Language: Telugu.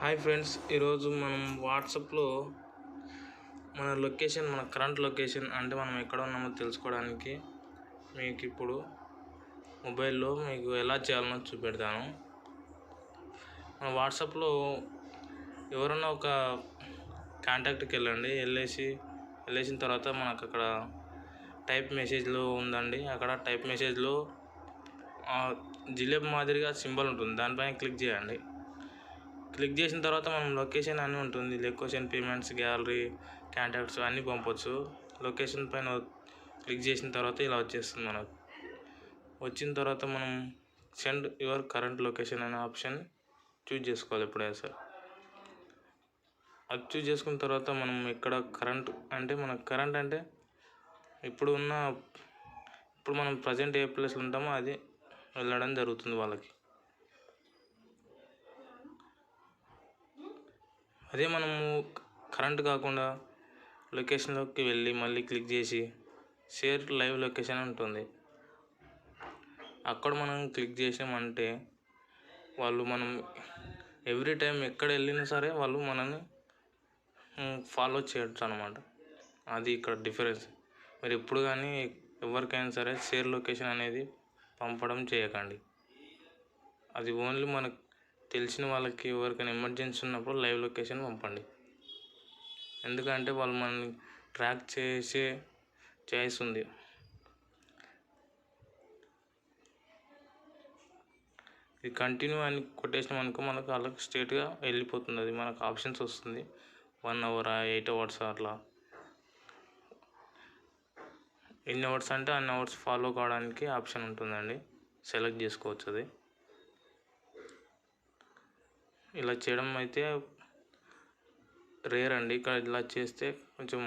హాయ్ ఫ్రెండ్స్, ఈరోజు మనం వాట్సాప్లో మన కరెంట్ లొకేషన్ అంటే మనం ఎక్కడ ఉన్నామో తెలుసుకోవడానికి మీకు ఇప్పుడు మొబైల్లో మీకు ఎలా చేయాలనో చూపెడతాను. మన వాట్సాప్లో ఎవరన్నా ఒక కాంటాక్ట్కి వెళ్ళేసిన తర్వాత మనకు అక్కడ టైప్ మెసేజ్లో ఉందండి. అక్కడ టైప్ మెసేజ్లో జిలేబ్ మాదిరిగా సింబల్ ఉంటుంది, దానిపైన క్లిక్ చేయండి. క్లిక్ చేసిన తర్వాత మనం లొకేషన్ అన్నీ ఉంటుంది. లొకేషన్, పేమెంట్స్, గ్యాలరీ, కాంటాక్ట్స్ అన్నీ పంపొచ్చు. లొకేషన్ పైన క్లిక్ చేసిన తర్వాత ఇలా వచ్చేస్తుంది. మనకు వచ్చిన తర్వాత మనం సెండ్ యువర్ కరెంట్ లొకేషన్ అనే ఆప్షన్ చూజ్ చేసుకోవాలి ఎప్పుడైనా సరే. అది చూజ్ చేసుకున్న తర్వాత మనం ఎక్కడ కరెంట్ అంటే ఇప్పుడు మనం ప్రజెంట్ ఏ ప్లేస్లో ఉంటామో అది వెళ్ళడం జరుగుతుంది వాళ్ళకి. అదే మనము కరెంట్ కాకుండా లొకేషన్లోకి వెళ్ళి మళ్ళీ క్లిక్ చేసి షేర్ లైవ్ లొకేషన్ ఉంటుంది. అక్కడ మనం క్లిక్ చేసామంటే మనం ఎవ్రీ టైం ఎక్కడ వెళ్ళినా సరే వాళ్ళు మనల్ని ఫాలో చేయొచ్చు అన్నమాట. అది ఇక్కడ డిఫరెన్స్. మీరు ఎప్పుడు కానీ ఎవరికైనా సరే షేర్ లొకేషన్ అనేది పంపడం చేయకండి. అది ఓన్లీ మనకు తెలిసిన వాళ్ళకి, ఎవరికైనా ఎమర్జెన్సీ ఉన్నప్పుడు లైవ్ లొకేషన్ పంపండి. ఎందుకంటే వాళ్ళు మనల్ని ట్రాక్ చేసే ఛాయిస్ ఉంది. ఇది కంటిన్యూ అని కొట్టేసినాం అనుకో మనకు వాళ్ళకి స్ట్రేట్గా వెళ్ళిపోతుంది. అది మనకు ఆప్షన్స్ వస్తుంది, 1 hour 8 hours అట్లా. ఎన్ని అవర్స్ అంటే అన్ని అవర్స్ ఫాలో కావడానికి ఆప్షన్ ఉంటుందండి, సెలెక్ట్ చేసుకోవచ్చు. అది ఇలా చేయడం అయితే రేర్ అండి. ఇక్కడ ఇలా చేస్తే కొంచెం